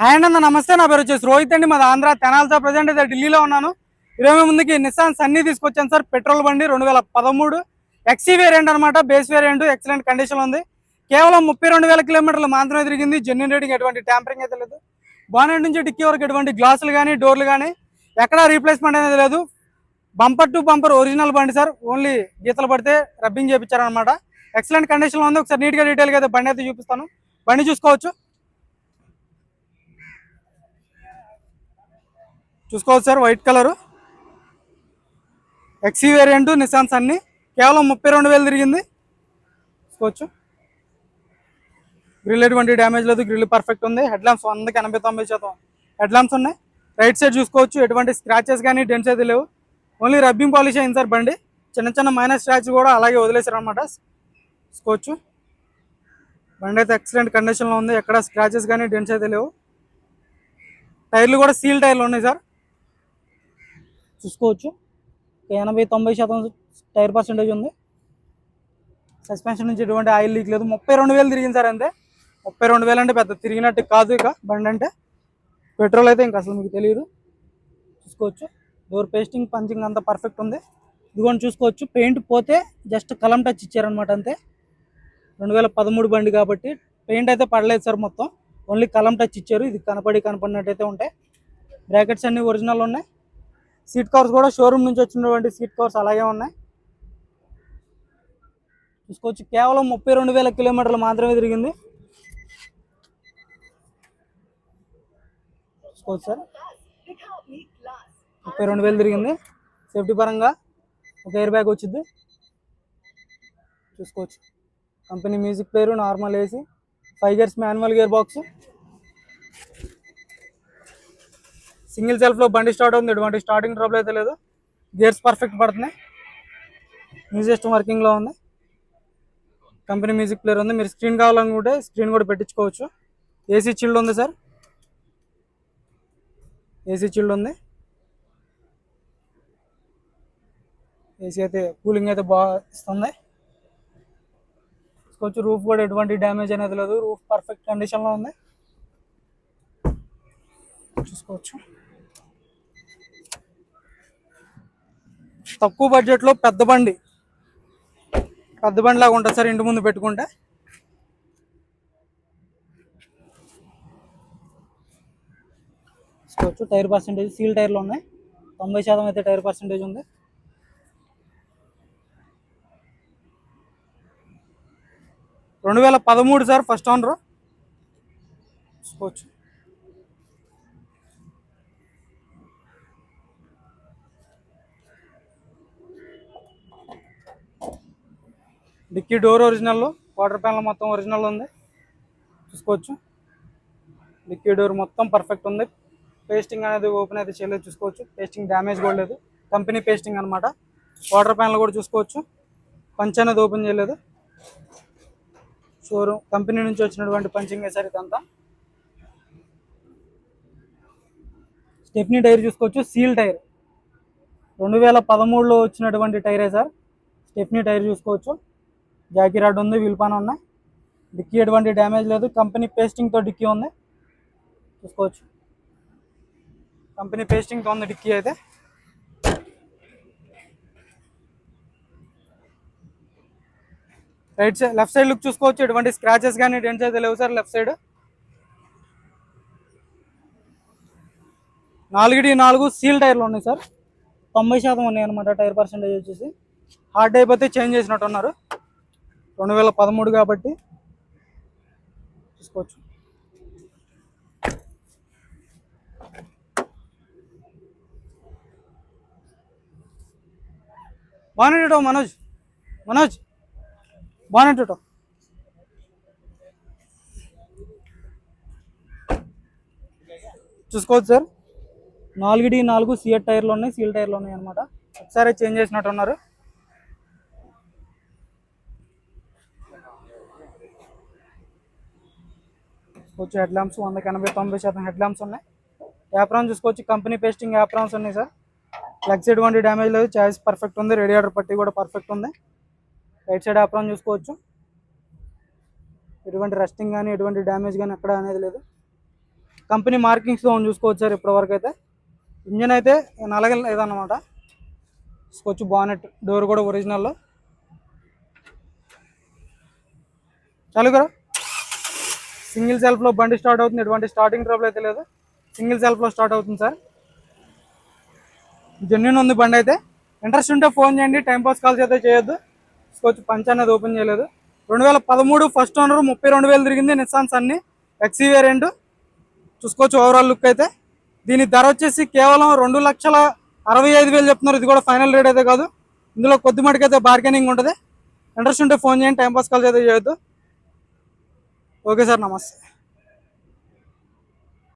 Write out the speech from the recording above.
Hi అన్న నమస్తే. నా పేరు వచ్చేసి రోహిత్ అండి. మాది ఆంధ్ర తెనాలి సార్. ప్రజెంట్ అయితే ఢిల్లీలో ఉన్నాను. ఇరవై ముందుకి నిస్సాన్ సన్నీ తీసుకొచ్చాను సార్. పెట్రోల్ బండి 2013 ఎక్సీ వేరియంట్ అనమాట. బేస్ వేరియంట్ ఎక్సలెంట్ కండిషన్ ఉంది. కేవలం 32,000 కిలోమీటర్లు మాత్రమే తిరిగింది. జెన్యున్ రేటింగ్, ఎటువంటి ట్యాంపరింగ్ అయితే లేదు. బానెట్ నుంచి డిక్కీ వరకు ఎటువంటి గ్లాసులు కానీ డోర్లు కానీ ఎక్కడా రీప్లేస్మెంట్ అనేది లేదు. బంపర్ టు బంపర్ ఒరిజినల్ బండి సార్. ఓన్లీ గీతలు పడితే రబ్బింగ్ చేయించారనమాట. ఎక్సలెంట్ కండిషన్లో ఉంది. ఒకసారి నీట్గా డీటెయిల్గా అయితే బండి అయితే చూపిస్తాను. బండి చూసుకోవచ్చు sir. White colour XE variant Nissan Sunny. కేవలం 32,000 తిరిగింది. చూసుకోవచ్చు. గ్రిల్ ఎటువంటి డ్యామేజ్ లేదు. గ్రిల్ పర్ఫెక్ట్ ఉంది. హెడ్ ల్యాంప్స్ 100కి 89% హెడ్ ల్యాంప్స్ ఉన్నాయి. రైట్ సైడ్ చూసుకోవచ్చు. ఎటువంటి స్క్రాచెస్ కానీ డెంట్స్ అయితే లేవు. ఓన్లీ రబ్బింగ్ పాలిష్ అయింది సార్ బండి. చిన్న చిన్న మైనర్ స్క్రాచ్ కూడా అలాగే వదిలేశారు అనమాట. చూసుకోవచ్చు. బండి అయితే ఎక్సలెంట్ కండిషన్లో ఉంది. ఎక్కడ స్క్రాచెస్ కానీ డెంట్స్ అయితే లేవు. టైర్లు కూడా సీల్ టైర్లు ఉన్నాయి సార్. చూసుకోవచ్చు. 80-90% టైర్ పర్సెంటేజ్ ఉంది. సస్పెన్షన్ నుంచి ఎటువంటి ఆయిల్ లీక్ లేదు. 32,000 తిరిగింది సార్. అంతే 32,000 అంటే పెద్ద తిరిగినట్టు కాదు. ఇక బండి అంటే పెట్రోల్ అయితే ఇంకా అసలు మీకు తెలియదు. చూసుకోవచ్చు. డోర్ పేస్టింగ్ పంచింగ్ అంతా పర్ఫెక్ట్ ఉంది. ఇదిగోండి చూసుకోవచ్చు. పెయింట్ పోతే జస్ట్ కలం టచ్ ఇచ్చారనమాట. అంతే 2013 బండి కాబట్టి పెయింట్ అయితే పడలేదు సార్. మొత్తం ఓన్లీ కలం టచ్ ఇచ్చారు. ఇది కనపడినట్టు అయితే ఉంటాయి. బ్రాకెట్స్ అన్ని ఒరిజినల్ ఉన్నాయి. సీట్ కవర్స్ కూడా షోరూమ్ నుంచి వచ్చినటువంటి సీట్ కవర్స్ అలాగే ఉన్నాయి. చూసుకోవచ్చు. కేవలం 32,000 కిలోమీటర్లు మాత్రమే తిరిగింది. చూసుకోవచ్చు సార్. 32,000 తిరిగింది. సేఫ్టీ పరంగా ఒక ఎయిర్ బ్యాగ్ వచ్చింది. చూసుకోవచ్చు. Company music player, normal AC, 5 gears manual gear box, single సెల్ఫ్లో బండి స్టార్ట్ అవుతుంది. ఎటువంటి స్టార్టింగ్ ట్రబుల్ అయితే లేదు. గేర్స్ పర్ఫెక్ట్ పడుతున్నాయి. మ్యూజిక్ సిస్టమ్ వర్కింగ్లో ఉంది. కంపెనీ మ్యూజిక్ ప్లేయర్ ఉంది. మీరు స్క్రీన్ కావాలనుకుంటే స్క్రీన్ కూడా పెట్టించుకోవచ్చు. ఏసీ చిల్డ్ ఉంది సార్. ఏసీ చిల్డ్ ఉంది. ఏసీ అయితే కూలింగ్ అయితే బాగా ఇస్తుంది. చూసుకోవచ్చు. రూఫ్ కూడా ఎటువంటి డ్యామేజ్ అనేది లేదు. రూఫ్ పర్ఫెక్ట్ కండిషన్లో ఉంది. చూసుకోవచ్చు. తక్కువ బడ్జెట్లో పెద్ద బండి లాగా ఉంటుంది సార్. ఇంటి ముందు పెట్టుకుంటే చూసుకోవచ్చు. టైర్ పర్సెంటేజ్ సీల్ టైర్లు ఉన్నాయి. 90% అయితే టైర్ పర్సెంటేజ్ ఉంది. రెండు 2013 సార్. First owner. చూసుకోవచ్చు. Dicky door original, water panel మొత్తం ఒరిజినల్ ఉంది. చూసుకోవచ్చు. డిక్కీ డోర్ మొత్తం పర్ఫెక్ట్ ఉంది. పేస్టింగ్ అనేది ఓపెన్ అయితే చేయలేదు. చూసుకోవచ్చు. పేస్టింగ్ డ్యామేజ్ కూడా లేదు. కంపెనీ పేస్టింగ్ అనమాట. వాటర్ ప్యానల్ కూడా చూసుకోవచ్చు. పంచ్ అనేది ఓపెన్ చేయలేదు. షోరూమ్ కంపెనీ నుంచి వచ్చినటువంటి పంచింగ్ వేసారు ఇదంతా. స్టెప్నీ టైర్ చూసుకోవచ్చు. సీల్ టైర్ 2013లో వచ్చినటువంటి టైరే సార్. స్టెప్నీ టైర్ చూసుకోవచ్చు. జాకీ రాడ్ ఉంది. వీల్ పాన్ ఉన్నాయి. డిక్కీ ఎటువంటి డ్యామేజ్ లేదు. కంపెనీ పేస్టింగ్తో డిక్కీ ఉంది. చూసుకోవచ్చు. కంపెనీ పేస్టింగ్తో ఉంది డిక్కీ అయితే. Right side left side look చూసుకోవచ్చు. ఎటువంటి స్క్రాచెస్ కానీ డెంట్స్ అయితే లేవు సార్. లెఫ్ట్ సైడ్ 4/4 సీల్ టైర్లు ఉన్నాయి సార్. 90% ఉన్నాయి అనమాట టైర్ పర్సెంటేజ్ వచ్చేసి. హార్డ్ అయిపోతే చేంజ్ చేసినట్టు ఉన్నారు. 2013 కాబట్టి చూసుకోవచ్చు. బానెట్ మనోజ్ బానెట్ చూసుకోవచ్చు సార్. 4/4 సిఎట్ టైర్లు ఉన్నాయి. సీల్ టైర్లు ఉన్నాయి అనమాట. ఒకసారి చేంజ్ చేసినట్టు ఉన్నారు. చూసుకోవచ్చు. హెడ్ ల్యాంప్స్ 100కి 80-90% హెడ్ ల్యాంప్స్ ఉన్నాయి. యాప్రాన్ చూసుకోవచ్చు. కంపెనీ పేస్టింగ్ యాప్రాన్స్ ఉన్నాయి సార్. లెగ్ సైడ్ ఎటువంటి డ్యామేజ్ లేదు. చాయిస్ పర్ఫెక్ట్ ఉంది. రేడియేటర్ పట్టి కూడా పర్ఫెక్ట్ ఉంది. రైట్ సైడ్ యాప్రాన్ చూసుకోవచ్చు. ఎటువంటి రస్టింగ్ కానీ ఎటువంటి డ్యామేజ్ కానీ ఎక్కడ అనేది లేదు. కంపెనీ మార్కింగ్స్తో చూసుకోవచ్చు సార్ ఇప్పటివరకు అయితే. ఇంజన్ అయితే నలగ లేదన్నమాట. చూసుకోవచ్చు బానెట్ డోర్ కూడా ఒరిజినల్లో. చాలు కదా, సింగిల్ సెల్ఫ్లో బండి స్టార్ట్ అవుతుంది, ఎటువంటి స్టార్టింగ్ ట్రబుల్ అయితే లేదు. సింగిల్ సెల్ఫ్లో స్టార్ట్ అవుతుంది సార్. జెన్యూన్ ఉంది బండి అయితే. ఇంట్రెస్ట్ ఉంటే ఫోన్ చేయండి, టైంపాస్ కాల్స్ అయితే చేయొద్దు. చూసుకోవచ్చు పంచ్ అనేది ఓపెన్ చేయలేదు. 2013 ఫస్ట్ ఓనర్, 32,000 తిరిగింది. Nissan Sunny XE variant. చూసుకోవచ్చు ఓవరాల్ లుక్ అయితే. దీని ధర వచ్చేసి కేవలం 2,65,000 చెప్తున్నారు. ఇది కూడా ఫైనల్ రేట్ అయితే కాదు, ఇందులో కొద్ది మటుకైతే బార్గెనింగ్ ఉంటుంది. ఇంట్రెస్ట్ ఉంటే ఫోన్ చేయండి, టైంపాస్ కాల్స్ అయితే చేయొద్దు. ఓకే సార్, నమస్తే.